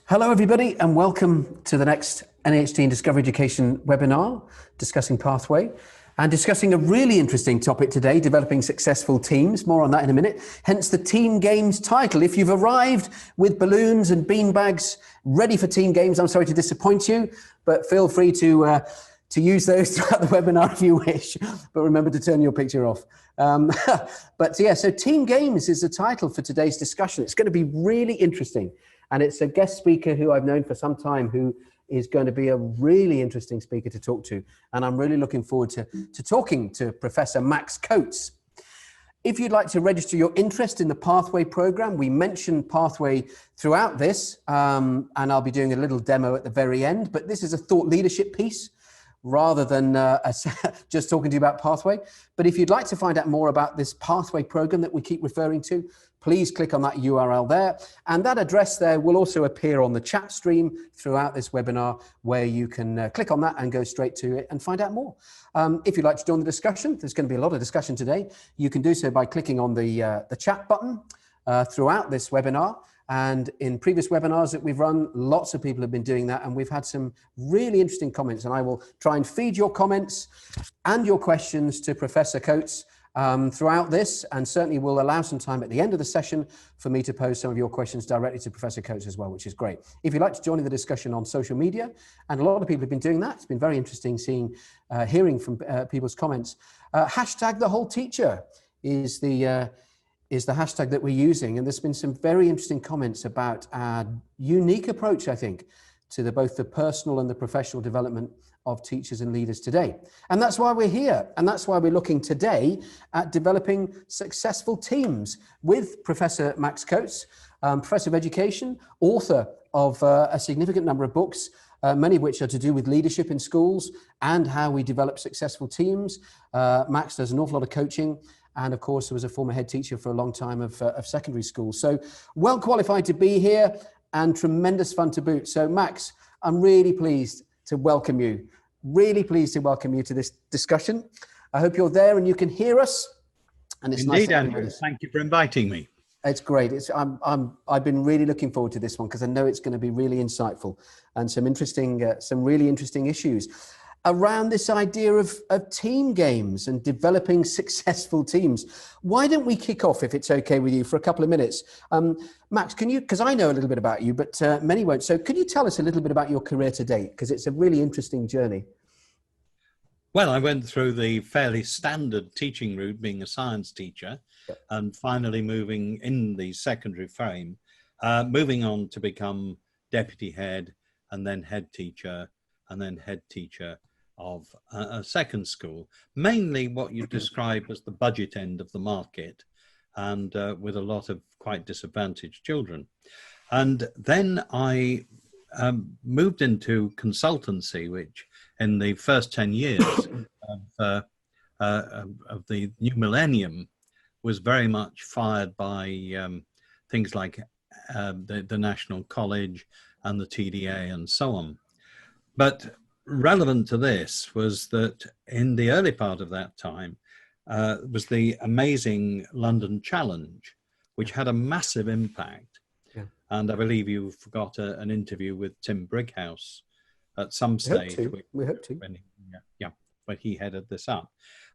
Hello, everybody, and welcome to the next NAHT Discovery Education webinar discussing Pathway and discussing a really interesting topic today, developing successful teams. More on that in a minute. Hence the Team Games title. If you've arrived with balloons and beanbags ready for Team Games, I'm sorry to disappoint you, but feel free to use those throughout the webinar if you wish, but remember to turn your picture off. So Team Games is the title for today's discussion. It's going to be really interesting. And it's a guest speaker who I've known for some time who is going to be a really interesting speaker to talk to. And I'm really looking forward to talking to Professor Max Coates. If you'd like to register your interest in the Pathway program, we mentioned Pathway throughout this, and I'll be doing a little demo at the very end, but this is a thought leadership piece rather than just talking to you about Pathway. But if you'd like to find out more about this Pathway program that we keep referring to, please click on that URL there. And that address there will also appear on the chat stream throughout this webinar, where you can click on that and go straight to it and find out more. If you'd like to join the discussion, there's going to be a lot of discussion today. You can do so by clicking on the chat button throughout this webinar. And in previous webinars that we've run, lots of people have been doing that, and we've had some really interesting comments, and I will try and feed your comments and your questions to Professor Coates throughout this, and certainly we'll allow some time at the end of the session for me to pose some of your questions directly to Professor Coates as well, which is great. If you'd like to join in the discussion on social media, and a lot of people have been doing that, it's been very interesting hearing from people's comments. Hashtag the whole teacher is the hashtag that we're using. And there's been some very interesting comments about our unique approach, I think, to both the personal and the professional development of teachers and leaders today. And that's why we're here. And that's why we're looking today at developing successful teams with Professor Max Coates, Professor of Education, author of a significant number of books, many of which are to do with leadership in schools and how we develop successful teams. Max does an awful lot of coaching, and of course, was a former head teacher for a long time of secondary school. So well qualified to be here and tremendous fun to boot. So Max, I'm really pleased to welcome you. Really pleased to welcome you to this discussion. I hope you're there and you can hear us. And it's Indeed, nice to have Andrew. you with us. Thank you for inviting me. It's great. I've been really looking forward to this one because I know it's going to be really insightful and some really interesting issues around this idea of team games and developing successful teams. Why don't we kick off, if it's okay with you, for a couple of minutes? Max, can you, because I know a little bit about you, but many won't. So could you tell us a little bit about your career to date? Because it's a really interesting journey. Well, I went through the fairly standard teaching route, being a science teacher, and finally moving in the secondary frame, moving on to become deputy head and then head teacher and then head teacher of a second school, mainly what you describe as the budget end of the market, and with a lot of quite disadvantaged children. And then I moved into consultancy, which in the first 10 years of the new millennium was very much fired by things like the National College and the TDA and so on. But relevant to this was that in the early part of that time was the amazing London Challenge, which had a massive impact. Yeah. And I believe you've got an interview with Tim Brighouse at some stage. We hope to. When he headed this up.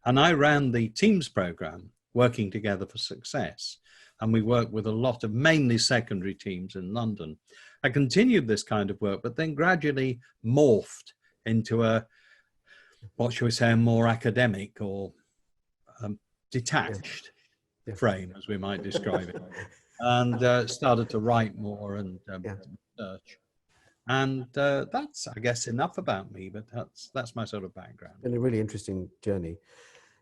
And I ran the Teams program, Working Together for Success. And we worked with a lot of mainly secondary teams in London. I continued this kind of work, but then gradually morphed into a more academic or detached frame, as we might describe it, and started to write more and research. And that's, I guess, enough about me, but that's my sort of background. And a really interesting journey.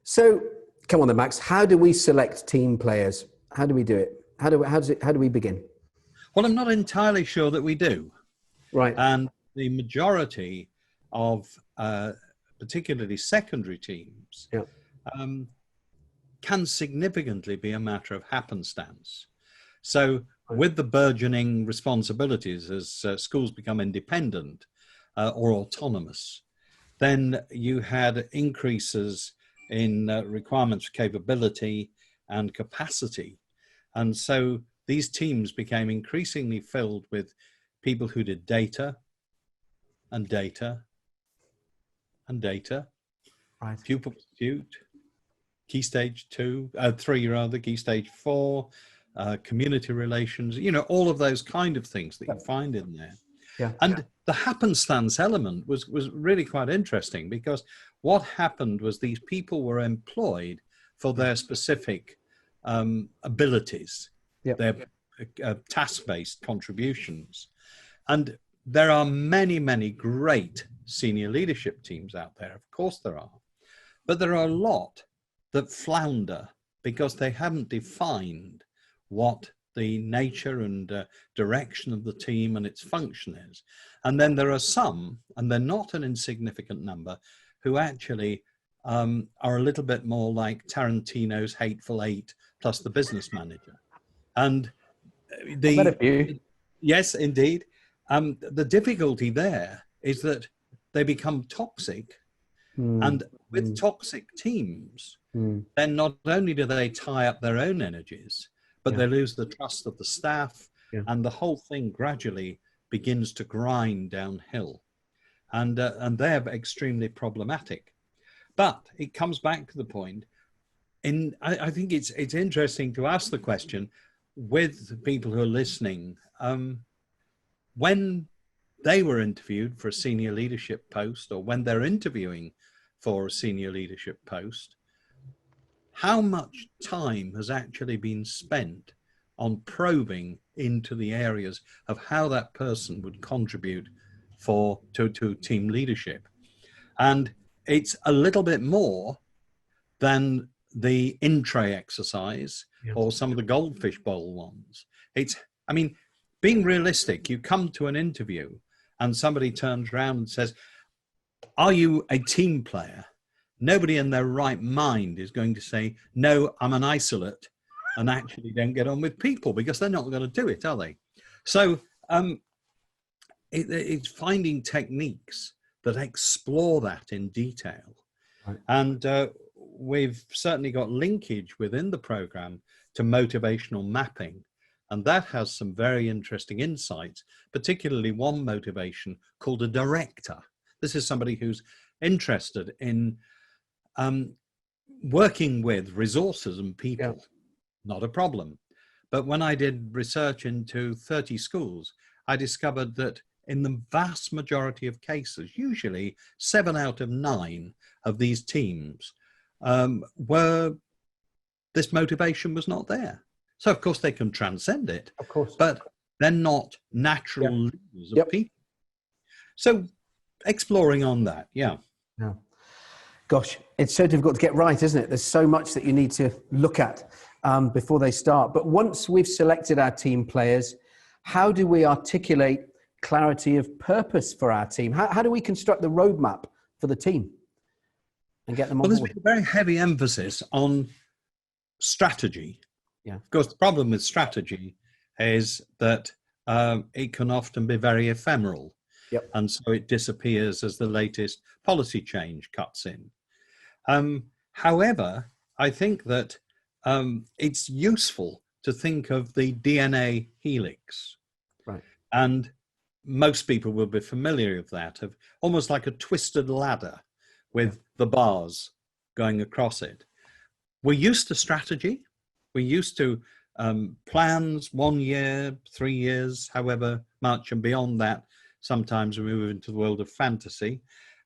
So come on then, Max, how do we select team players? How do we do it? How do we begin? Well, I'm not entirely sure that we do. Right. And the majority of particularly secondary teams can significantly be a matter of happenstance. So with the burgeoning responsibilities as schools become independent or autonomous, then you had increases in requirements for capability and capacity. And so these teams became increasingly filled with people who did data and data and data, Right. pupil pursuit, key stage 3 rather, key stage 4, community relations, you know, all of those kind of things that you find in there. Yeah. And the happenstance element was really quite interesting, because what happened was these people were employed for their specific abilities, Yeah. their task-based contributions. And there are many, many great senior leadership teams out there. Of course there are. But there are a lot that flounder because they haven't defined what the nature and direction of the team and its function is. And then there are some, and they're not an insignificant number, who actually are a little bit more like Tarantino's Hateful Eight plus the business manager. And yes, indeed. The difficulty there is that they become toxic. And with toxic teams, then not only do they tie up their own energies, but they lose the trust of the staff, and the whole thing gradually begins to grind downhill. And they're extremely problematic. But it comes back to the point, I think it's interesting to ask the question with people who are listening, when they were interviewed for a senior leadership post, or when they're interviewing for a senior leadership post, how much time has actually been spent on probing into the areas of how that person would contribute to team leadership? And it's a little bit more than the in-tray exercise or some of the goldfish bowl ones. I mean, being realistic, you come to an interview and somebody turns around and says, "Are you a team player?" Nobody in their right mind is going to say, "No, I'm an isolate and actually don't get on with people," because they're not going to do it, are they? So it's finding techniques that explore that in detail. Right. And we've certainly got linkage within the program to motivational mapping. And that has some very interesting insights, particularly one motivation called a director. This is somebody who's interested in working with resources and people. Not a problem. But when I did research into 30 schools, I discovered that in the vast majority of cases, usually 7 out of 9 of these teams, this motivation was not there. So of course they can transcend it, of course, but they're not natural leaders of people. So exploring on that, Gosh, it's so difficult to get right, isn't it? There's so much that you need to look at before they start. But once we've selected our team players, how do we articulate clarity of purpose for our team? How do we construct the roadmap for the team and get them on board? There's been a very heavy emphasis on strategy. Of course, the problem with strategy is that it can often be very ephemeral. And so it disappears as the latest policy change cuts in. However, I think that it's useful to think of the DNA helix. Right. And most people will be familiar with that, of almost like a twisted ladder with the bars going across it. We're used to strategy. We're used to plans, 1 year, 3 years, however much, and beyond that, sometimes we move into the world of fantasy,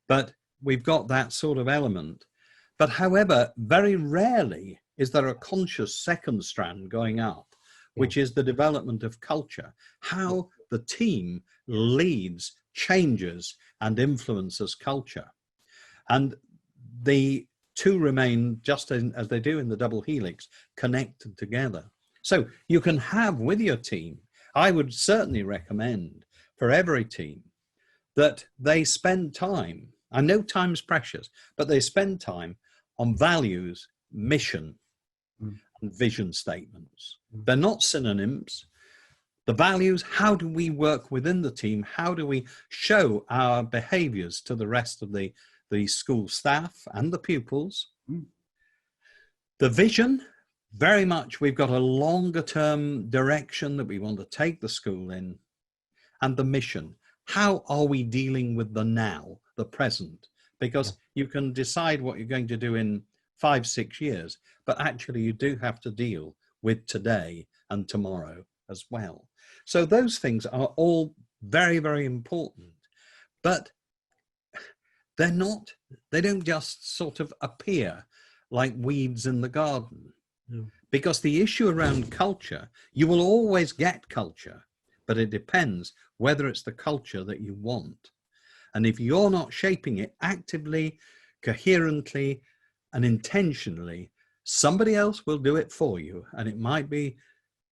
but we've got that sort of element. But however, very rarely is there a conscious second strand going up, which is the development of culture, how the team leads, changes, and influences culture. And the two remain, just as they do in the double helix, connected together. So you can have with your team, I would certainly recommend for every team that they spend time, I know time's precious, but they spend time on values, mission, and vision statements. They're not synonyms. The values, how do we work within the team? How do we show our behaviors to the rest of the school staff and the pupils? The vision, very much we've got a longer term direction that we want to take the school in. and the mission. How are we dealing with the now, the present? Because you can decide what you're going to do in 5, 6 years, but actually you do have to deal with today and tomorrow as well. So those things are all very, very important, but they don't just sort of appear like weeds in the garden. No. Because the issue around culture, you will always get culture, but it depends whether it's the culture that you want. And if you're not shaping it actively, coherently, and intentionally, somebody else will do it for you. And it might be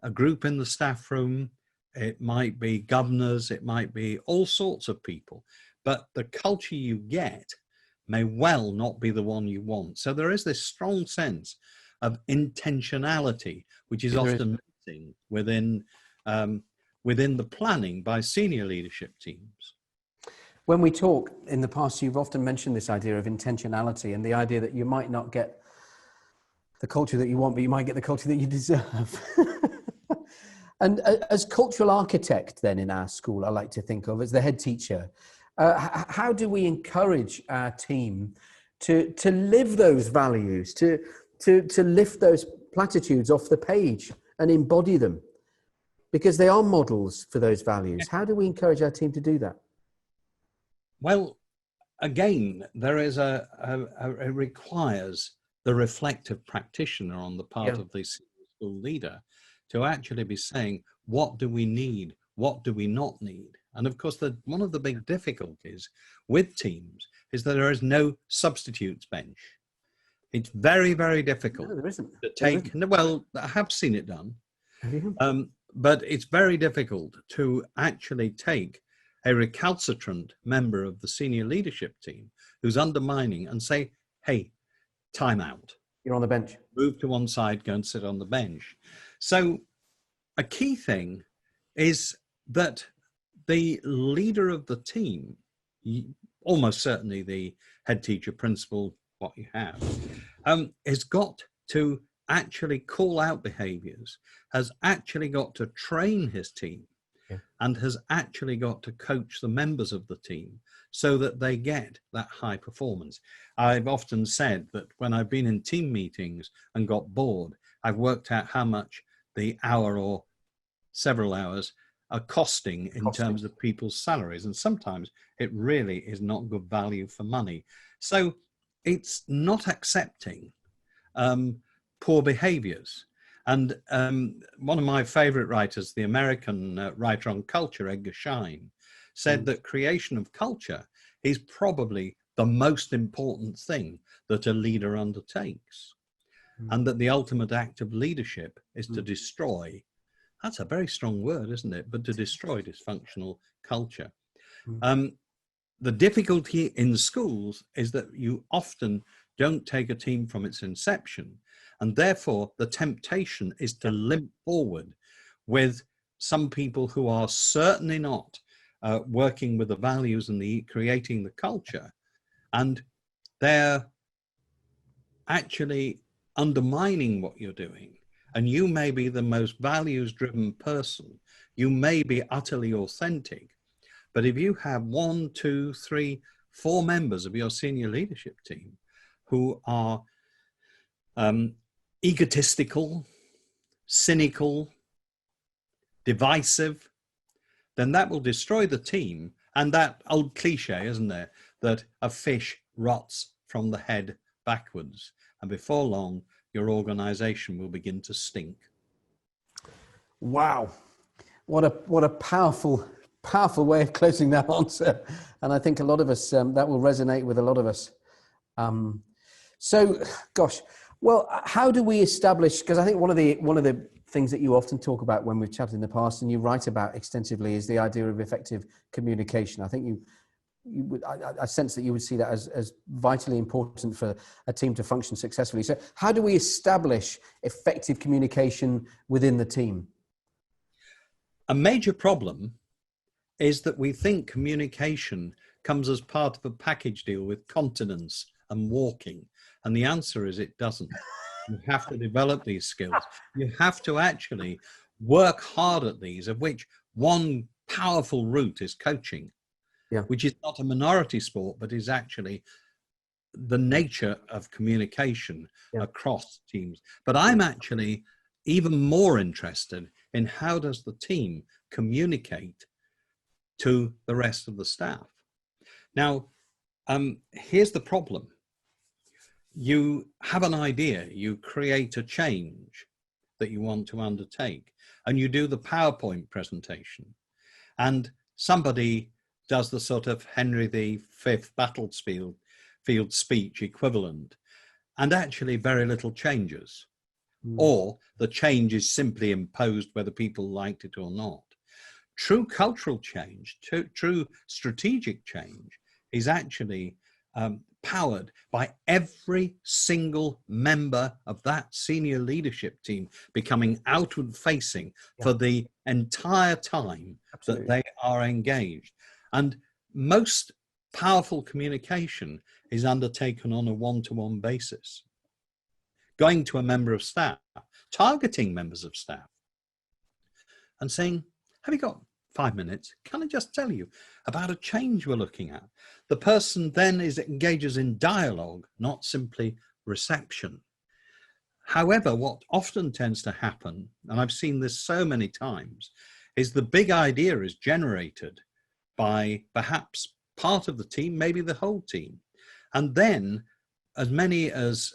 a group in the staff room, it might be governors, it might be all sorts of people. But the culture you get may well not be the one you want. So there is this strong sense of intentionality, which is often missing within the planning by senior leadership teams. When we talk in the past, you've often mentioned this idea of intentionality and the idea that you might not get the culture that you want, but you might get the culture that you deserve. And as cultural architect then in our school, I like to think of as the head teacher, how do we encourage our team to live those values, to lift those platitudes off the page and embody them? Because they are models for those values. How do we encourage our team to do that? Well, again, there is it requires the reflective practitioner on the part of the school leader to actually be saying, what do we need? What do we not need? And of course, one of the big difficulties with teams is that there is no substitutes bench. It's very, very difficult to take. Well, I have seen it done, but it's very difficult to actually take a recalcitrant member of the senior leadership team who's undermining and say, hey, time out. You're on the bench. Move to one side, go and sit on the bench. So a key thing is that the leader of the team, almost certainly the head teacher, principal, what you have, has got to actually call out behaviors, has actually got to train his team, and has actually got to coach the members of the team so that they get that high performance. I've often said that when I've been in team meetings and got bored, I've worked out how much the hour or several hours are costing in terms of people's salaries. And sometimes it really is not good value for money. So it's not accepting poor behaviors. And one of my favorite writers, the American writer on culture, Edgar Schein, said that creation of culture is probably the most important thing that a leader undertakes. And that the ultimate act of leadership is to destroy, that's a very strong word, isn't it? But to destroy dysfunctional culture. The difficulty in schools is that you often don't take a team from its inception. And therefore, the temptation is to limp forward with some people who are certainly not working with the values and creating the culture. And they're actually undermining what you're doing. And you may be the most values-driven person. You may be utterly authentic. But if you have 1, 2, 3, 4 members of your senior leadership team who are egotistical, cynical, divisive, then that will destroy the team. And that old cliche, isn't there, that a fish rots from the head backwards. And before long, your organization will begin to stink. Wow. What a powerful way of closing that answer. And I think a lot of us, that will resonate with a lot of us. So, gosh, well, how do we establish, because I think one of the things that you often talk about when we've chatted in the past and you write about extensively is the idea of effective communication. I think I sense that you would see that as vitally important for a team to function successfully. So how do we establish effective communication within the team? A major problem is that we think communication comes as part of a package deal with continence and walking. And the answer is it doesn't. You have to develop these skills. You have to actually work hard at these, of which one powerful route is coaching, which is not a minority sport, but is actually the nature of communication across teams. But I'm actually even more interested in how does the team communicate to the rest of the staff. Now, here's the problem. You have an idea, you create a change that you want to undertake, and you do the PowerPoint presentation, and somebody does the sort of Henry V battlefield speech equivalent, and actually very little changes, or the change is simply imposed whether people liked it or not. True cultural change, true strategic change is actually powered by every single member of that senior leadership team becoming outward facing for the entire time that they are engaged. And most powerful communication is undertaken on a one-to-one basis. Going to a member of staff, targeting members of staff and saying, have you got 5 minutes? Can I just tell you about a change we're looking at? The person then engages in dialogue, not simply reception. However, what often tends to happen, and I've seen this so many times, is the big idea is generated by perhaps part of the team, maybe the whole team. And then as many as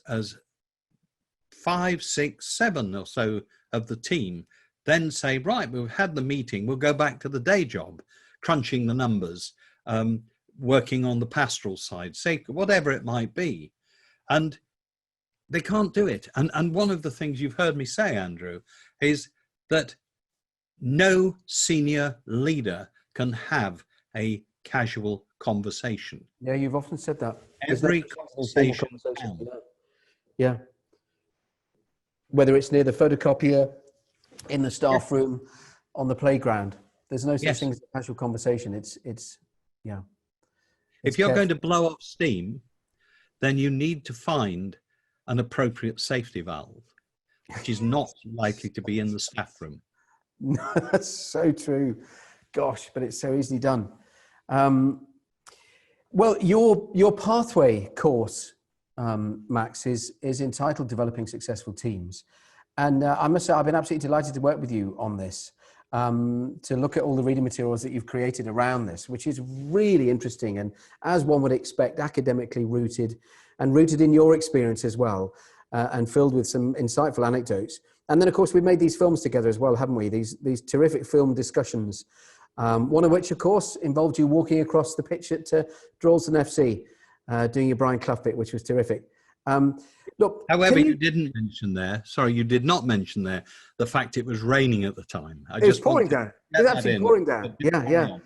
5, 6, 7 or so of the team then say, right, we've had the meeting, we'll go back to the day job, crunching the numbers, working on the pastoral side, say whatever it might be. And they can't do it. And one of the things you've heard me say, Andrew, is that no senior leader can have a casual conversation. Yeah, you've often said that. Every conversation. Yeah. Whether it's near the photocopier, in the staff room, on the playground, there's no such thing as a casual conversation. It's if you're going to blow off steam, then you need to find an appropriate safety valve, which is not likely to be in the staff room. No, that's so true. Gosh, but it's so easily done. Well, your pathway course, Max, is entitled Developing Successful Teams. And I must say, I've been absolutely delighted to work with you on this, to look at all the reading materials that you've created around this, which is really interesting. And as one would expect, academically rooted and rooted in your experience as well, and filled with some insightful anecdotes. And then, of course, we've made these films together as well, haven't we? These terrific film discussions, one of which, of course, involved you walking across the pitch at Droylsden FC, doing your Brian Clough bit, which was terrific. Look, however, you didn't mention there, sorry, you did not mention there the fact it was raining at the time. It was pouring down. It was absolutely pouring down. Yeah.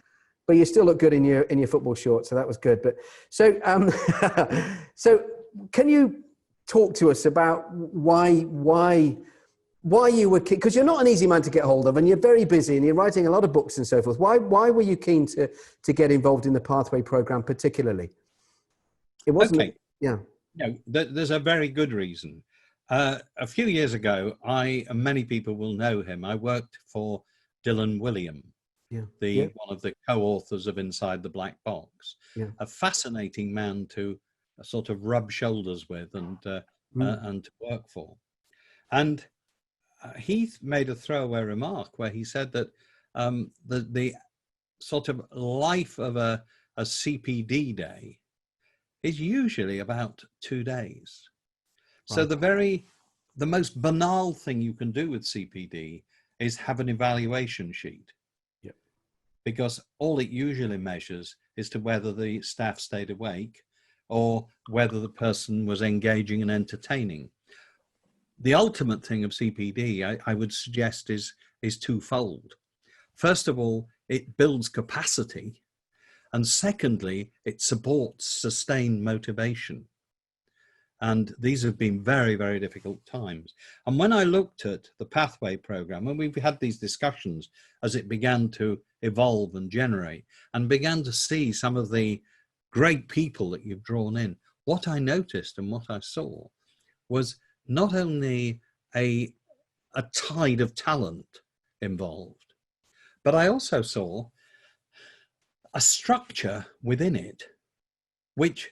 But you still look good in your football shorts, so that was good. But so so can you talk to us about why you were keen, because you're not an easy man to get hold of and you're very busy and you're writing a lot of books and so forth. Why were you keen to get involved in the Pathway program particularly? It wasn't No, there's a very good reason. A few years ago, and many people will know him, I worked for Dylan William, one of the co-authors of Inside the Black Box, a fascinating man to sort of rub shoulders with and to work for. And he made a throwaway remark where he said that the sort of life of a CPD day is usually about 2 days. Right. So the most banal thing you can do with CPD is have an evaluation sheet. Yep. Because all it usually measures is to whether the staff stayed awake or whether the person was engaging and entertaining. The ultimate thing of CPD, I would suggest, is twofold. First of all, it builds capacity. And secondly, it supports sustained motivation. And these have been very, very difficult times. And when I looked at the Pathway program, and we've had these discussions as it began to evolve and generate, and began to see some of the great people that you've drawn in, what I noticed and what I saw was not only a tide of talent involved, but I also saw a structure within it, which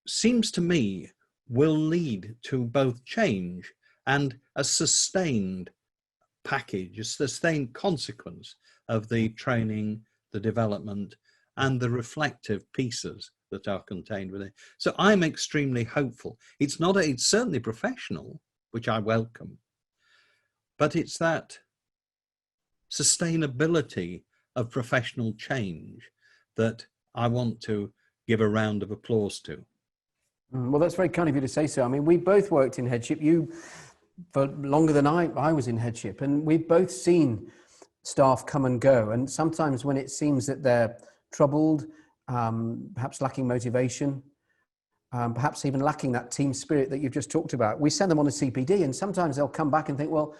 seems to me will lead to both change and a sustained package, a sustained consequence of the training, the development, and the reflective pieces that are contained within. So I'm extremely hopeful. It's certainly professional, which I welcome, but it's that sustainability of professional change that I want to give a round of applause to. Well, that's very kind of you to say so. I mean, we both worked in headship. You for longer than I was in headship, and we've both seen staff come and go. And sometimes when it seems that they're troubled, perhaps lacking motivation, perhaps even lacking that team spirit that you've just talked about, we send them on a CPD, and sometimes they'll come back and think, well,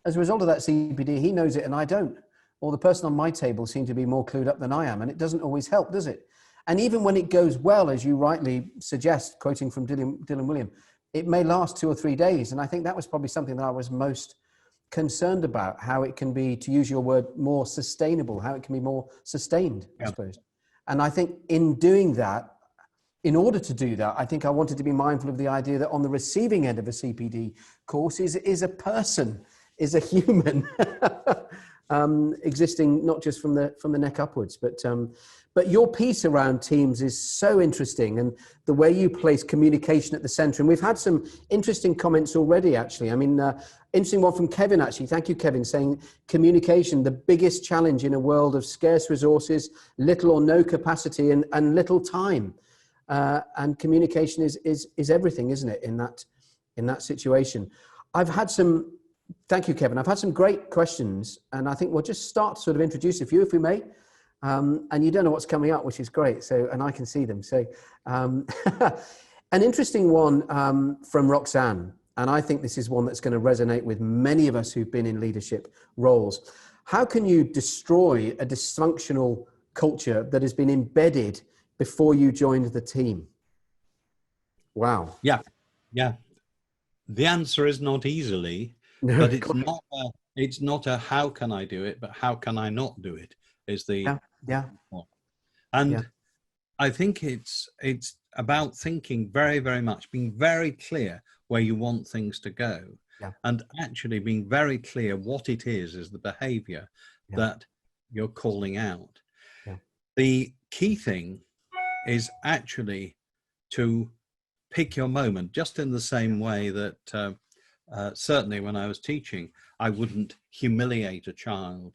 as a result of that CPD, he knows it and I don't. Or the person on my table seems to be more clued up than I am, and it doesn't always help, does it? And even when it goes well, as you rightly suggest, quoting from Dylan William, it may last 2 or 3 days. And I think that was probably something that I was most concerned about, how it can be, to use your word, more sustainable, how it can be more sustained, I suppose. And I think in doing that, in order to do that, I think I wanted to be mindful of the idea that on the receiving end of a CPD course is a person, is a human, existing not just from the neck upwards, but your piece around teams is so interesting, and the way you place communication at the center. And we've had some interesting comments already, actually. I mean, interesting one from Kevin, actually. Thank you, Kevin, saying communication, the biggest challenge in a world of scarce resources, little or no capacity, and little time. And communication is everything, isn't it, in that situation? Thank you, Kevin. I've had some great questions, and I think we'll just start to sort of introduce a few, if we may. And you don't know what's coming up, which is great. So, and I can see them. So, an interesting one from Roxanne, and I think this is one that's going to resonate with many of us who've been in leadership roles. How can you destroy a dysfunctional culture that has been embedded before you joined the team? Wow. Yeah. The answer is not easily, but it's not a how can I do it, but how can I not do it is the and I think it's about thinking very, very much, being very clear where you want things to go, and actually being very clear what it is the behavior that you're calling out. The key thing is actually to pick your moment, just in the same way that certainly when I was teaching, I wouldn't humiliate a child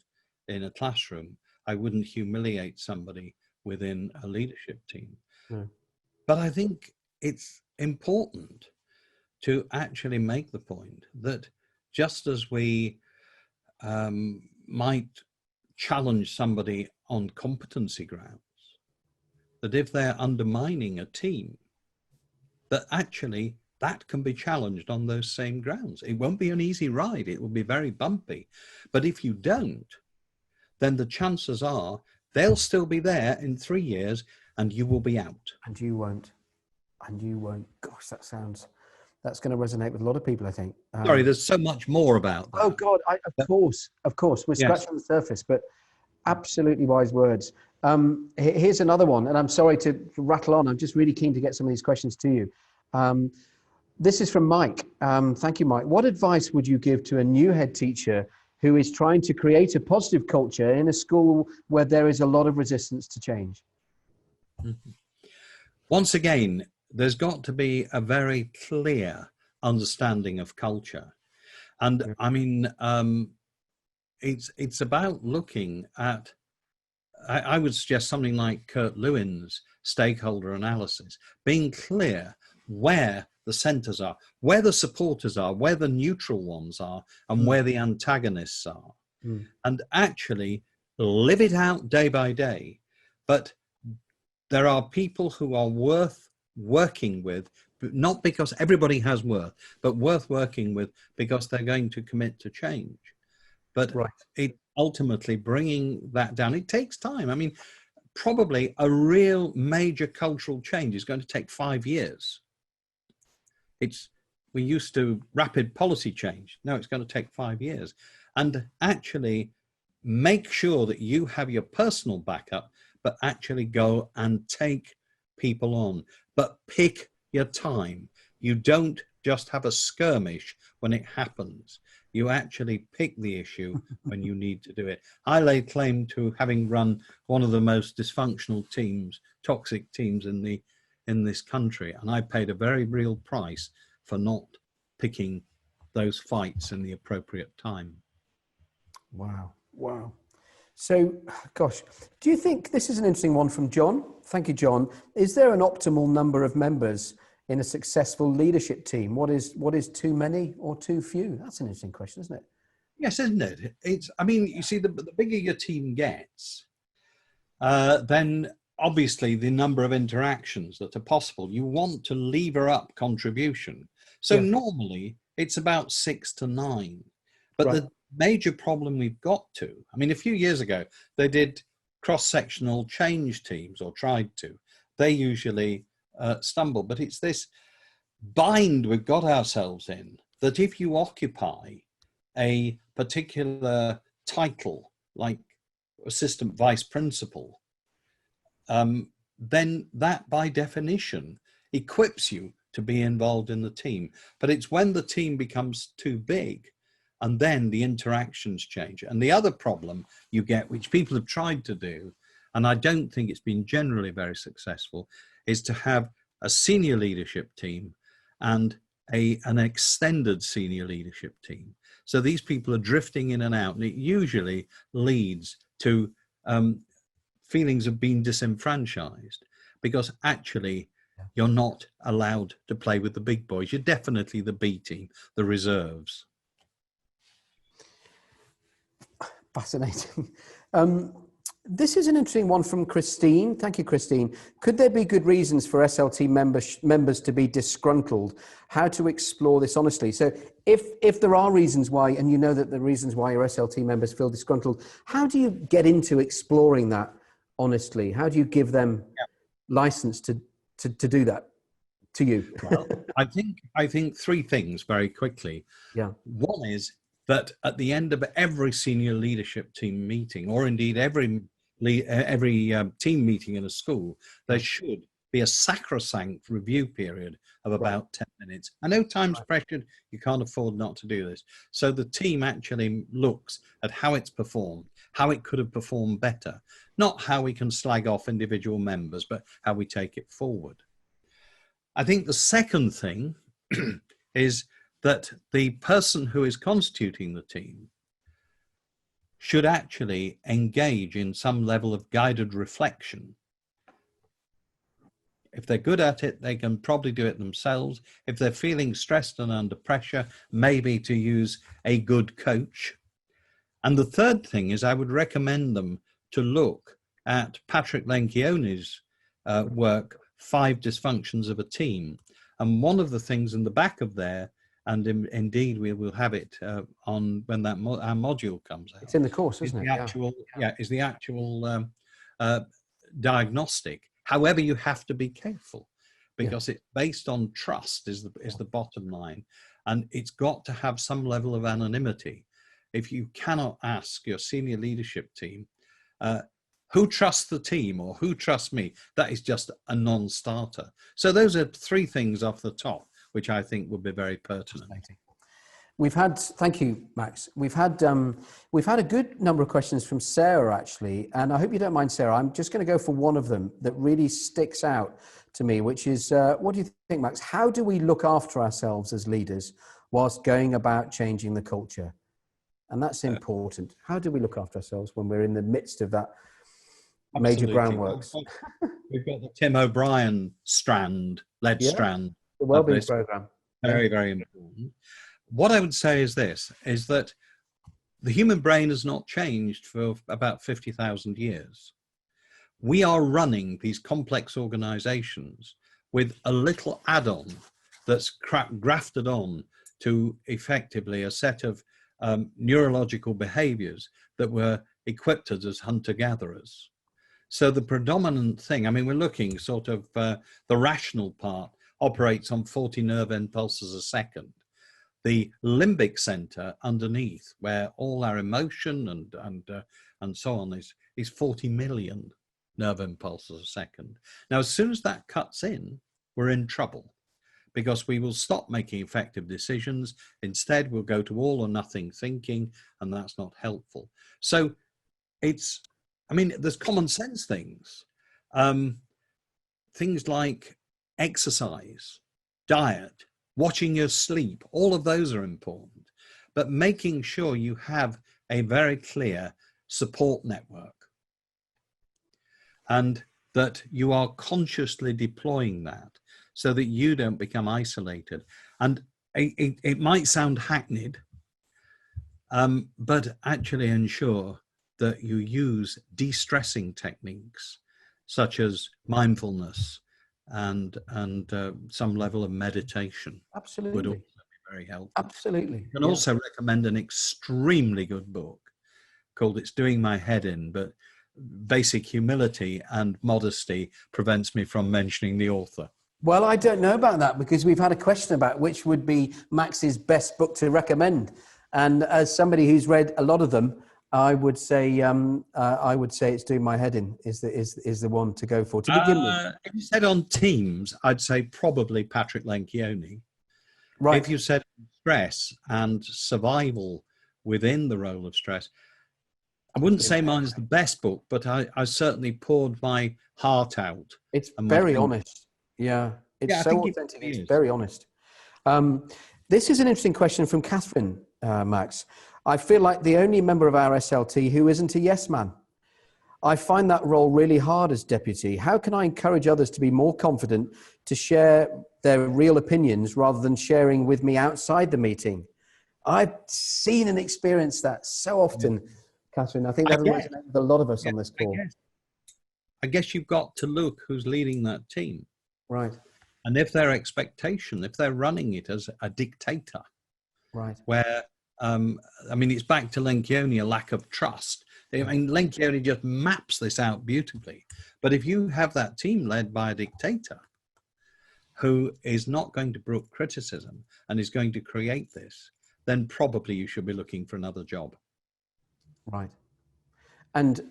in a classroom. I wouldn't humiliate somebody within a leadership team. But I think it's important to actually make the point that just as we might challenge somebody on competency grounds, that if they're undermining a team, that actually that can be challenged on those same grounds. It won't be an easy ride. It will be very bumpy. But if you don't, then the chances are they'll still be there in 3 years and you will be out. And you won't. Gosh, that's going to resonate with a lot of people, I think. Sorry, there's so much more about that. Oh God, of course. We're scratching the surface, but absolutely wise words. Here's another one, and I'm sorry to rattle on. I'm just really keen to get some of these questions to you. This is from Mike. Thank you, Mike. What advice would you give to a new head teacher who is trying to create a positive culture in a school where there is a lot of resistance to change? Once again, there's got to be a very clear understanding of culture. And I mean, it's about looking at, I would suggest something like Kurt Lewin's stakeholder analysis, being clear where the centers are, where the supporters are, where the neutral ones are, and where the antagonists are. And actually live it out day by day. But there are people who are worth working with, not because everybody has worth, but worth working with because they're going to commit to change. But it ultimately bringing that down, it takes time. I mean, probably a real major cultural change is going to take 5 years. We used to rapid policy change. Now it's going to take 5 years. And actually make sure that you have your personal backup, but actually go and take people on. But pick your time. You don't just have a skirmish when it happens. You actually pick the issue when you need to do it. I lay claim to having run one of the most dysfunctional teams, toxic teams in this country, and I paid a very real price for not picking those fights in the appropriate time. Wow. Wow. So, gosh, do you think this is an interesting one from John? Thank you, John. Is there an optimal number of members in a successful leadership team? What is too many or too few? That's an interesting question, isn't it? Yes, isn't it? I mean, you see, the bigger your team gets, then obviously the number of interactions that are possible, you want to lever up contribution. So normally it's about 6 to 9. But the major problem we've got to, I mean, a few years ago, they did cross-sectional change teams, or tried to. They usually stumble. But it's this bind we've got ourselves in, that if you occupy a particular title, like assistant vice principal, then that by definition equips you to be involved in the team. But it's when the team becomes too big and then the interactions change. And the other problem you get, which people have tried to do, and I don't think it's been generally very successful, is to have a senior leadership team and an extended senior leadership team. So these people are drifting in and out, and it usually leads to feelings of being disenfranchised, because actually you're not allowed to play with the big boys. You're definitely the B team, the reserves. Fascinating. This is an interesting one from Christine. Thank you, Christine. Could there be good reasons for SLT members to be disgruntled? How to explore this honestly? So if there are reasons why, and you know that the reasons why your SLT members feel disgruntled, how do you get into exploring that honestly? How do you give them license to do that to you? Well, I think 3 things very quickly. Yeah. One is that at the end of every senior leadership team meeting, or indeed every team meeting in a school, there should be a sacrosanct review period of about 10 minutes. I know time's pressured, you can't afford not to do this. So the team actually looks at how it's performed, how it could have performed better, not how we can slag off individual members, but how we take it forward. I think the second thing is that the person who is constituting the team should actually engage in some level of guided reflection. If they're good at it, they can probably do it themselves. If they're feeling stressed and under pressure, maybe to use a good coach. And the third thing is I would recommend them to look at Patrick Lencioni's work, 5 Dysfunctions of a Team. And one of the things in the back of there, and indeed we will have it on when that our module comes out. It's in the course, isn't it? Is the actual diagnostic. However, you have to be careful, because it's based on trust is the bottom line, and it's got to have some level of anonymity. If you cannot ask your senior leadership team, who trusts the team or who trusts me, that is just a non-starter. So those are 3 things off the top, which I think would be very pertinent. We've had, thank you, Max. We've had a good number of questions from Sarah, actually, and I hope you don't mind, Sarah. I'm just going to go for one of them that really sticks out to me, which is, what do you think, Max? How do we look after ourselves as leaders whilst going about changing the culture? And that's important. How do we look after ourselves when we're in the midst of that major groundworks? We've got the Tim O'Brien strand, strand. The wellbeing program. Very, very important. What I would say is this, is that the human brain has not changed for about 50,000 years. We are running these complex organizations with a little add-on that's grafted on to effectively a set of neurological behaviors that were equipped us as hunter-gatherers. So the predominant thing, I mean, we're looking sort of the rational part operates on 40 nerve impulses a second. The limbic center underneath, where all our emotion and so on is 40 million. nerve impulses a second. Now, as soon as that cuts in, we're in trouble, because we will stop making effective decisions. Instead, we'll go to all or nothing thinking, and that's not helpful. So it's, I mean, there's common sense things. Things like exercise, diet, watching your sleep, all of those are important. But making sure you have a very clear support network, and that you are consciously deploying that so that you don't become isolated. And it might sound hackneyed, but actually ensure that you use de-stressing techniques such as mindfulness and some level of meditation. Absolutely. Would also be very helpful. Absolutely. I can also recommend an extremely good book called It's Doing My Head In, but basic humility and modesty prevents me from mentioning the author. Well, I don't know about that, because we've had a question about which would be Max's best book to recommend. And as somebody who's read a lot of them, I would say It's Doing My Head In is the one to go for to begin with. If you said on teams, I'd say probably Patrick Lencioni. Right. If you said stress and survival within the role of stress, I wouldn't say mine's the best book, but I certainly poured my heart out. It's very honest. Yeah, it's so authentic. It's very honest. This is an interesting question from Catherine, Max. I feel like the only member of our SLT who isn't a yes man. I find that role really hard as deputy. How can I encourage others to be more confident to share their real opinions rather than sharing with me outside the meeting? I've seen and experienced that so often, Catherine. I think that resonates with a lot of us on this call. I guess you've got to look who's leading that team. Right. And if their expectation, if they're running it as a dictator, right, where, I mean, it's back to Lencioni, a lack of trust. I mean, Lencioni just maps this out beautifully. But if you have that team led by a dictator who is not going to brook criticism and is going to create this, then probably you should be looking for another job. Right. And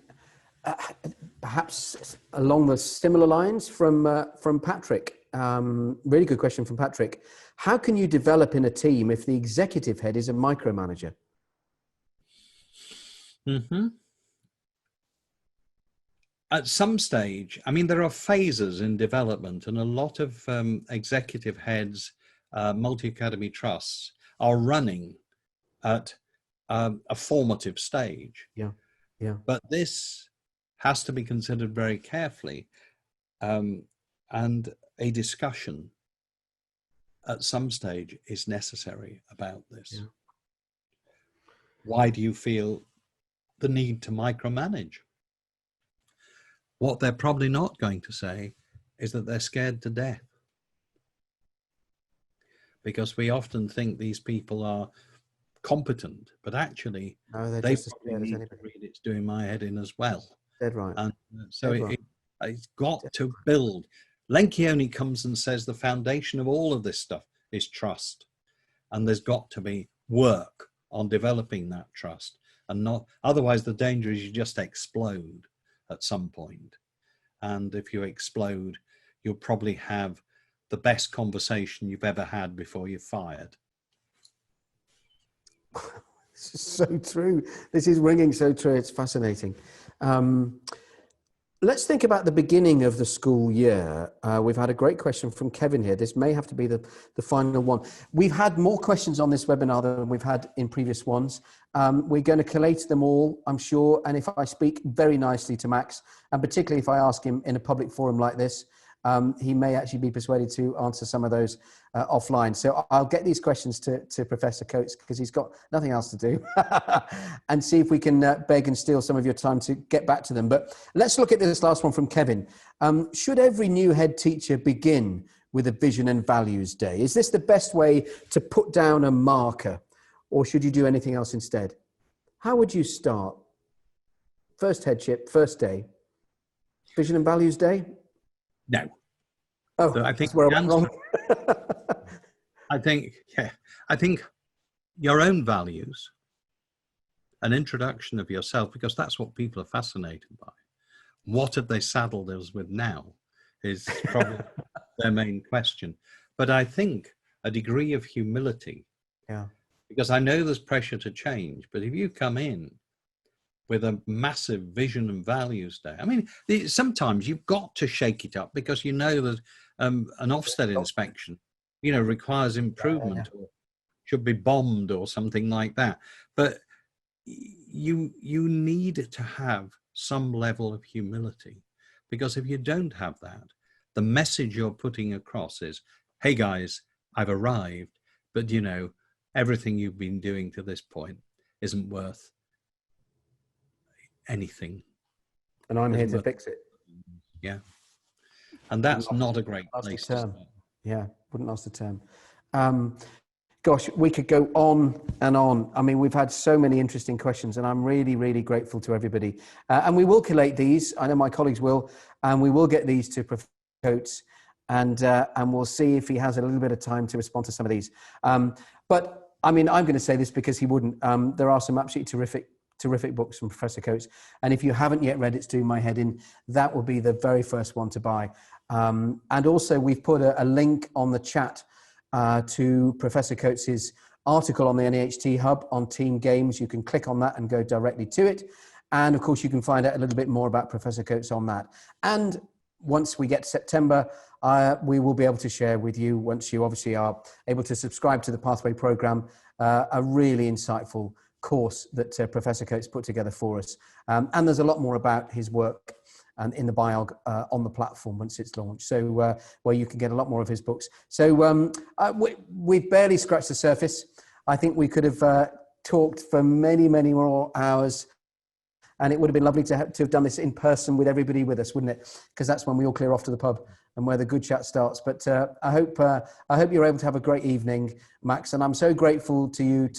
perhaps along the similar lines from Patrick, really good question from Patrick. How can you develop in a team if the executive head is a micromanager? Mm-hmm. At some stage, I mean, there are phases in development, and a lot of executive heads, multi-academy trusts are running at a formative stage. Yeah, yeah. But this has to be considered very carefully, and a discussion at some stage is necessary about this. Yeah. Why do you feel the need to micromanage? What they're probably not going to say is that they're scared to death. Because we often think these people are competent, but actually they probably need to read It's Doing My Head In as well. Dead right. And so it's got to build. Lencioni comes and says the foundation of all of this stuff is trust. And there's got to be work on developing that trust. And not, otherwise the danger is you just explode at some point. And if you explode, you'll probably have the best conversation you've ever had before you're fired. This is so true. This is ringing so true. It's fascinating. Let's think about the beginning of the school year. We've had a great question from Kevin here. This may have to be the final one. We've had more questions on this webinar than we've had in previous ones. We're going to collate them all, I'm sure. And if I speak very nicely to Max, and particularly if I ask him in a public forum like this, he may actually be persuaded to answer some of those offline. So I'll get these questions to Professor Coates because he's got nothing else to do and see if we can beg and steal some of your time to get back to them. But let's look at this last one from Kevin. Should every new head teacher begin with a vision and values day? Is this the best way to put down a marker, or should you do anything else instead? How would you start? First headship, first day, vision and values day? No. Oh, so I think that's where I went wrong. I think your own values, an introduction of yourself, because that's what people are fascinated by. what have they saddled us with now is probably their main question. But I think a degree of humility, Yeah. because I know there's pressure to change, but if you come in with a massive vision and values day, I mean, sometimes you've got to shake it up because you know that an Ofsted inspection, requires improvement or should be bombed or something like that. But you need to have some level of humility, because if you don't have that, the message you're putting across is, hey guys, I've arrived, but everything you've been doing to this point isn't worth anything. And I'm here to fix it. Yeah. And that's not a great place to start. Yeah, wouldn't last a term. Gosh, we could go on and on. I mean, we've had so many interesting questions, and I'm really, really grateful to everybody. And we will collate these. I know my colleagues will, and we will get these to Professor Coates, and we'll see if he has a little bit of time to respond to some of these. But I mean, I'm going to say this because he wouldn't. There are some absolutely terrific books from Professor Coates, and if you haven't yet read It's Doing My Head In, that will be the very first one to buy. And also, we've put a link on the chat to Professor Coates's article on the NAHT Hub on team games. You can click on that and go directly to it. And of course, you can find out a little bit more about Professor Coates on that. And once we get to September, we will be able to share with you, once you obviously are able to subscribe to the Pathway program, a really insightful course that Professor Coates put together for us. And there's a lot more about his work and in the biog on the platform once it's launched, so where you can get a lot more of his books. So we've barely scratched the surface. I think we could have talked for many, many more hours, and it would have been lovely to have done this in person with everybody with us, wouldn't it? Because that's when we all clear off to the pub and where the good chat starts. But I hope you're able to have a great evening, Max, and I'm so grateful to you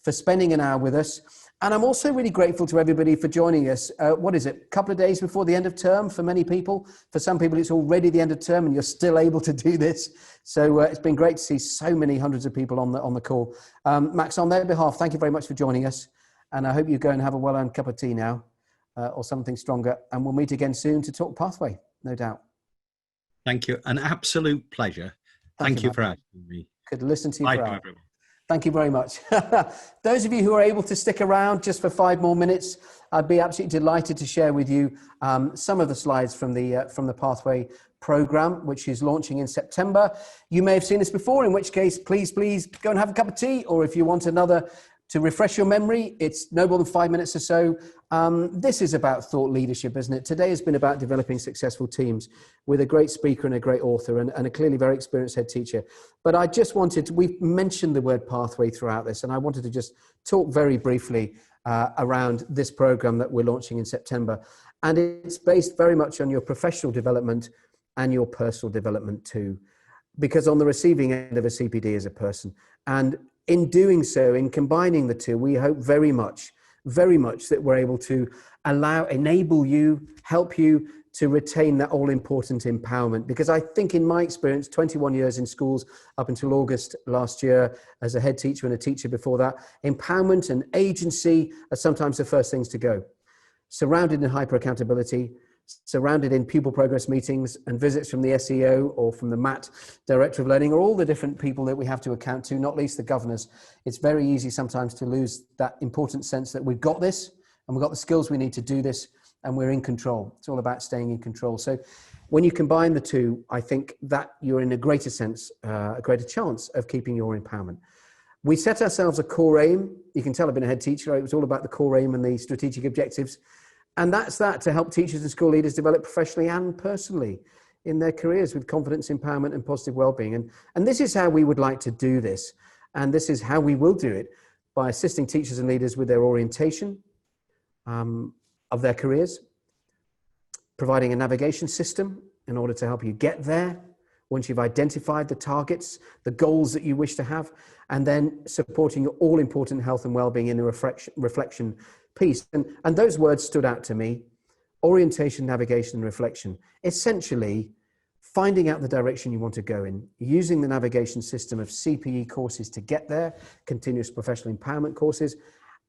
for spending an hour with us. And I'm also really grateful to everybody for joining us. What is it? A couple of days before the end of term for many people. For some people, it's already the end of term and you're still able to do this. So it's been great to see so many hundreds of people on the call. Max, on their behalf, thank you very much for joining us. And I hope you go and have a well-earned cup of tea now or something stronger. And we'll meet again soon to talk Pathway, no doubt. Thank you. An absolute pleasure. Thank you for asking me. Could listen to you Bye for to hours. everyone. Thank you very much. Those of you who are able to stick around just for 5 more minutes, I'd be absolutely delighted to share with you some of the slides from the Pathway program, which is launching in September. You may have seen this before, in which case, please go and have a cup of tea, or if you want another to refresh your memory, it's no more than 5 minutes or so. This is about thought leadership, isn't it? Today has been about developing successful teams with a great speaker and a great author and a clearly very experienced head teacher. But I just we've mentioned the word pathway throughout this, and I wanted to just talk very briefly around this program that we're launching in September. And it's based very much on your professional development and your personal development too, because on the receiving end of a CPD is a person. And in doing so, in combining the two, we hope very much that we're able to enable you, help you to retain that all-important empowerment. Because I think in my experience, 21 years in schools up until August last year as a head teacher and a teacher before that, empowerment and agency are sometimes the first things to go. Surrounded in hyper accountability, surrounded in pupil progress meetings and visits from the SEO or from the MAT Director of Learning, or all the different people that we have to account to, not least the governors. It's very easy sometimes to lose that important sense that we've got this and we've got the skills we need to do this and we're in control. It's all about staying in control. So when you combine the two, I think that you're in a greater sense, a greater chance of keeping your empowerment. We set ourselves a core aim. You can tell I've been a head teacher. It was all about the core aim and the strategic objectives. And that's that, to help teachers and school leaders develop professionally and personally in their careers with confidence, empowerment, and positive well-being. And this is how we would like to do this. And this is how we will do it, by assisting teachers and leaders with their orientation of their careers, providing a navigation system in order to help you get there once you've identified the targets, the goals that you wish to have, and then supporting your all-important health and well-being in the reflection piece. And those words stood out to me: orientation, navigation, and reflection. Essentially, finding out the direction you want to go in, using the navigation system of CPE courses to get there, continuous professional empowerment courses,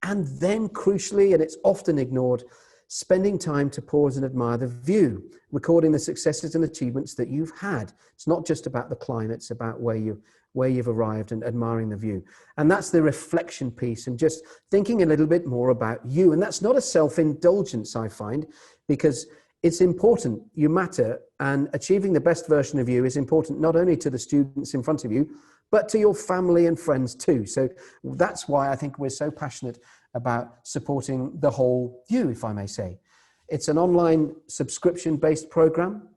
and then crucially, and it's often ignored, spending time to pause and admire the view, recording the successes and achievements that you've had. It's not just about the climb, it's about where you've arrived and admiring the view. And that's the reflection piece, and just thinking a little bit more about you. And that's not a self-indulgence, I find, because it's important. You matter, and achieving the best version of you is important not only to the students in front of you, but to your family and friends too. So that's why I think we're so passionate about supporting the whole you, if I may say. It's an online subscription-based program,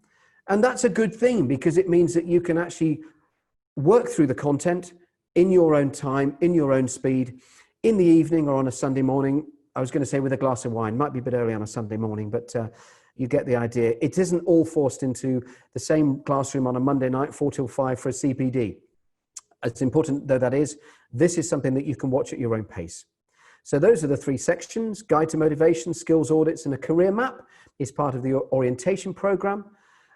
and that's a good thing because it means that you can actually work through the content in your own time, in your own speed, in the evening or on a Sunday morning. I was going to say with a glass of wine, might be a bit early on a Sunday morning, but you get the idea. It isn't all forced into the same classroom on a Monday night, 4 till 5 for a CPD. As important though that is, this is something that you can watch at your own pace. So those are the 3 sections: guide to motivation, skills audits, and a career map is part of the orientation program.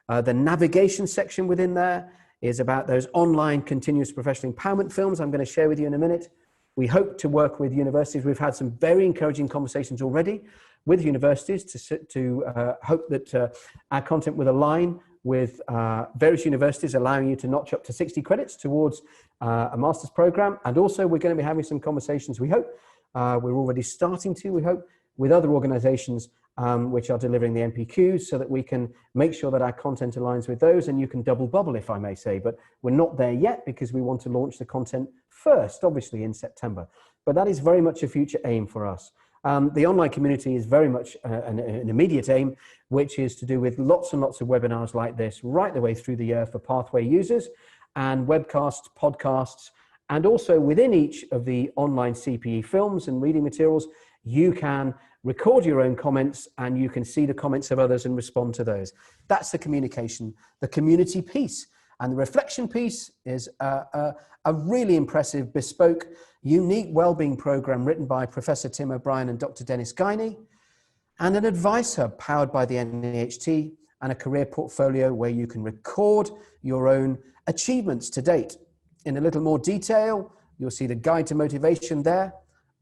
The navigation section within there is about those online continuous professional empowerment films I'm going to share with you in a minute. We hope to work with universities. We've had some very encouraging conversations already with universities to hope that our content will align with various universities, allowing you to notch up to 60 credits towards a master's program. And also we're going to be having some conversations, we hope, we're already starting to, we hope, with other organizations which are delivering the NPQs, so that we can make sure that our content aligns with those, and you can double bubble, if I may say. But we're not there yet because we want to launch the content first, obviously in September. But that is very much a future aim for us. The online community is very much an immediate aim, which is to do with lots and lots of webinars like this right the way through the year for Pathway users, and webcasts, podcasts, and also within each of the online CPE films and reading materials, you can record your own comments and you can see the comments of others and respond to those. That's the communication, the community piece. And the reflection piece is a really impressive, bespoke, unique wellbeing program written by Professor Tim O'Brien and Dr. Dennis Guiney, and an advice hub powered by the NAHT, and a career portfolio where you can record your own achievements to date. In a little more detail, you'll see the guide to motivation there,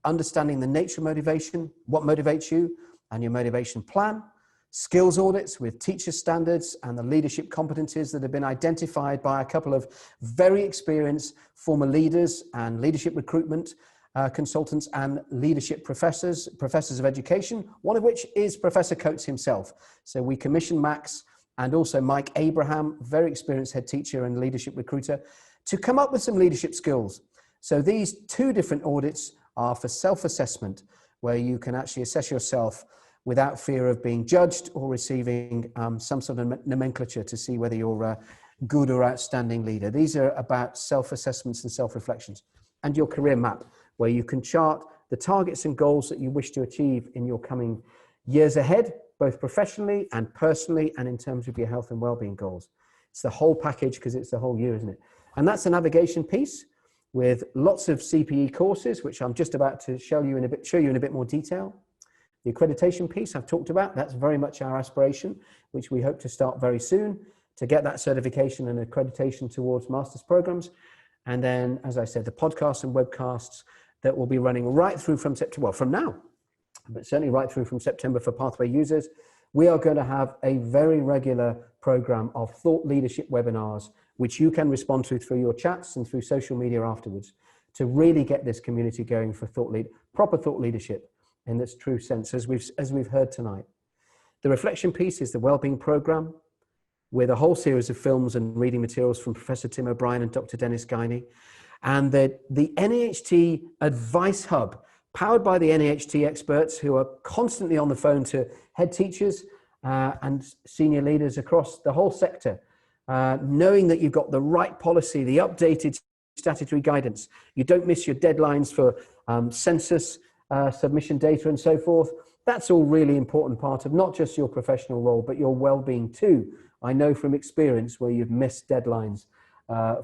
understanding the nature of motivation, what motivates you, and your motivation plan. Skills audits with teacher standards and the leadership competencies that have been identified by a couple of very experienced former leaders and leadership recruitment consultants and leadership professors of education, one of which is Professor Coates himself. So we commissioned Max and also Mike Abraham, very experienced head teacher and leadership recruiter, to come up with some leadership skills. So these 2 different audits are for self-assessment, where you can actually assess yourself without fear of being judged or receiving some sort of nomenclature to see whether you're a good or outstanding leader. These are about self-assessments and self-reflections. And your career map, where you can chart the targets and goals that you wish to achieve in your coming years ahead, both professionally and personally, and in terms of your health and well-being goals. It's the whole package because it's the whole year, isn't it? And that's the navigation piece with lots of CPE courses, which I'm just about to show you in a bit more detail. The accreditation piece I've talked about, that's very much our aspiration, which we hope to start very soon to get that certification and accreditation towards master's programs. And then, as I said, the podcasts and webcasts that will be running right through from September, well, from now, but certainly right through from September for Pathway users. We are going to have a very regular program of thought leadership webinars, which you can respond to through your chats and through social media afterwards, to really get this community going for proper thought leadership in its true sense, as we've heard tonight. The reflection piece is the wellbeing program, with a whole series of films and reading materials from Professor Tim O'Brien and Dr. Dennis Guiney, and the NAHT Advice Hub, powered by the NAHT experts who are constantly on the phone to head teachers and senior leaders across the whole sector, knowing that you've got the right policy, the updated statutory guidance. You don't miss your deadlines for census submission data and so forth. That's all really important part of not just your professional role, but your well-being too. I know from experience where you've missed deadlines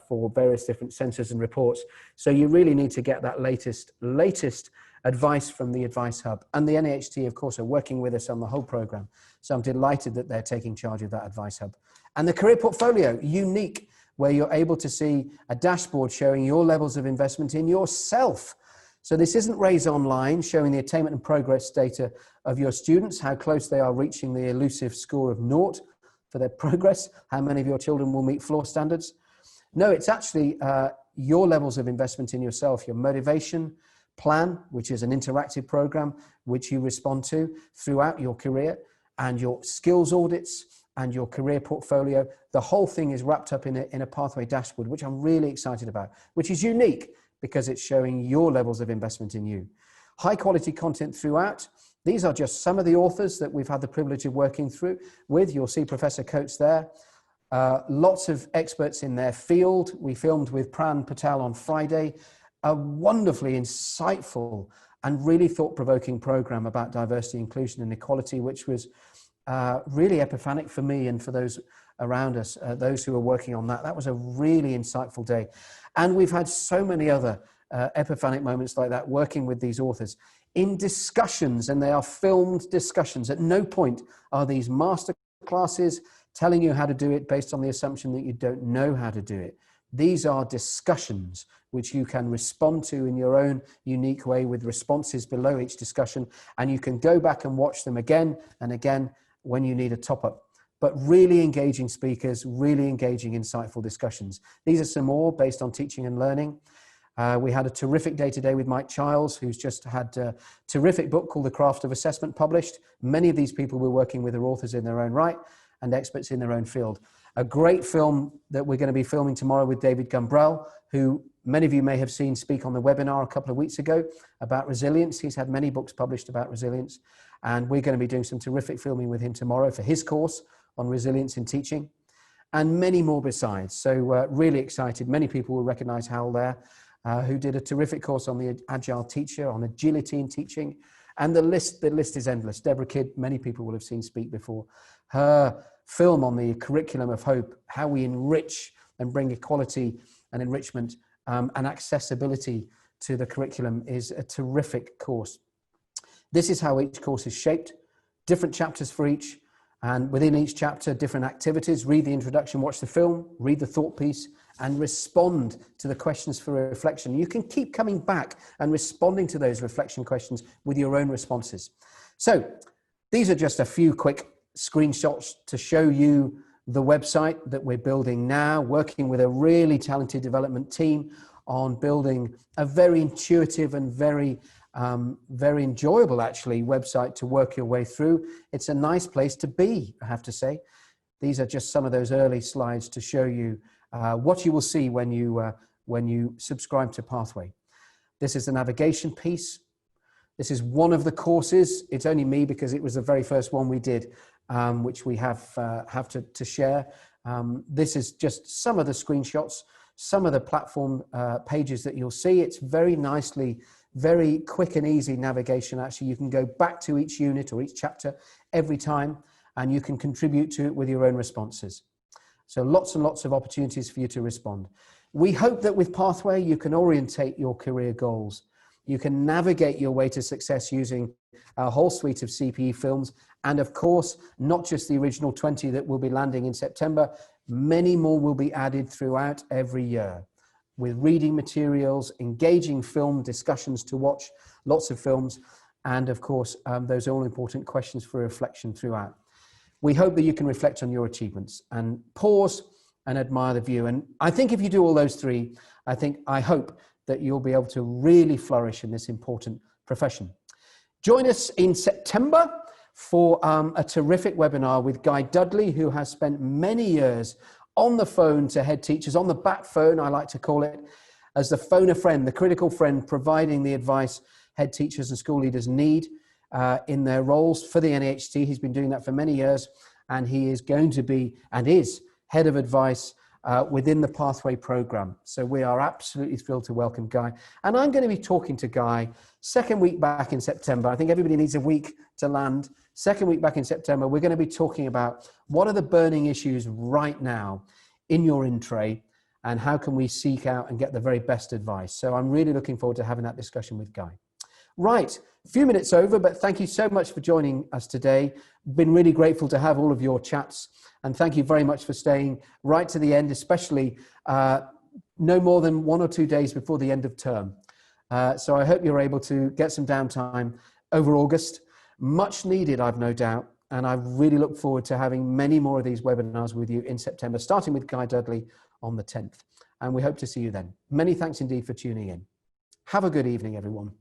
for various different census and reports. So you really need to get that latest advice from the Advice Hub. And the NAHT, of course, are working with us on the whole program. So I'm delighted that they're taking charge of that Advice Hub. And the career portfolio, unique, where you're able to see a dashboard showing your levels of investment in yourself. So this isn't Raise Online, showing the attainment and progress data of your students, how close they are reaching the elusive score of 0 for their progress, how many of your children will meet floor standards. No, it's actually your levels of investment in yourself, your motivation plan, which is an interactive program which you respond to throughout your career, and your skills audits and your career portfolio. The whole thing is wrapped up in a pathway dashboard, which I'm really excited about, which is unique because it's showing your levels of investment in you. High quality content throughout. These are just some of the authors that we've had the privilege of working with. You'll see Professor Coates there. Lots of experts in their field. We filmed with Pran Patel on Friday, a wonderfully insightful and really thought-provoking program about diversity, inclusion and equality, which was really epiphanic for me and for those around us, those who are working on that. That was a really insightful day. And we've had so many other epiphanic moments like that working with these authors in discussions, and they are filmed discussions. At no point are these master classes telling you how to do it based on the assumption that you don't know how to do it. These are discussions which you can respond to in your own unique way with responses below each discussion, and you can go back and watch them again and again when you need a top-up. But really engaging speakers, really engaging, insightful discussions. These are some more based on teaching and learning. We had a terrific day today with Mike Childs, who's just had a terrific book called The Craft of Assessment published. Many of these people we're working with are authors in their own right and experts in their own field. A great film that we're going to be filming tomorrow with David Gumbrell, who many of you may have seen speak on the webinar a couple of weeks ago about resilience. He's had many books published about resilience, and we're going to be doing some terrific filming with him tomorrow for his course on resilience in teaching, and many more besides. So really excited. Many people will recognize Hal there, who did a terrific course on the Agile Teacher, on agility in teaching, and the list is endless. Deborah Kidd, many people will have seen speak before. Her film on the curriculum of hope, how we enrich and bring equality and enrichment and accessibility to the curriculum, is a terrific course. This is how each course is shaped, different chapters for each, and within each chapter, different activities. Read the introduction, watch the film, read the thought piece, and respond to the questions for reflection. You can keep coming back and responding to those reflection questions with your own responses. So these are just a few quick screenshots to show you the website that we're building now, working with a really talented development team on building a very intuitive and very enjoyable, actually, website to work your way through. It's a nice place to be, I have to say. These are just some of those early slides to show you what you will see when you subscribe to Pathway. This is the navigation piece. This is one of the courses. It's only me because it was the very first one we did, which we have to share. This is just some of the screenshots, some of the platform pages that you'll see. It's very nicely, very quick and easy navigation. Actually, you can go back to each unit or each chapter every time, and you can contribute to it with your own responses. So lots and lots of opportunities for you to respond. We hope that with Pathway, you can orientate your career goals. You can navigate your way to success using a whole suite of CPE films. And of course, not just the original 20 that will be landing in September, many more will be added throughout every year, with reading materials, engaging film discussions to watch, lots of films, and of course, those all important questions for reflection throughout. We hope that you can reflect on your achievements and pause and admire the view. And I think if you do all those three, I hope that you'll be able to really flourish in this important profession. Join us in September for a terrific webinar with Guy Dudley, who has spent many years on the phone to head teachers, on the bat phone, I like to call it, as the phone a friend, the critical friend, providing the advice head teachers and school leaders need in their roles for the NAHT. He's been doing that for many years, and he is going to be, and is, head of advice within the Pathway program. So we are absolutely thrilled to welcome Guy. And I'm going to be talking to Guy second week back in September. I think everybody needs a week to land. Second week back in September, we're going to be talking about what are the burning issues right now in your in-tray, and how can we seek out and get the very best advice. So I'm really looking forward to having that discussion with Guy. Right, a few minutes over, but thank you so much for joining us today. Been really grateful to have all of your chats, and thank you very much for staying right to the end, especially no more than 1 or 2 days before the end of term. So I hope you're able to get some downtime over August. Much needed, I've no doubt. And I really look forward to having many more of these webinars with you in September, starting with Guy Dudley on the 10th. And we hope to see you then. Many thanks indeed for tuning in. Have a good evening, everyone.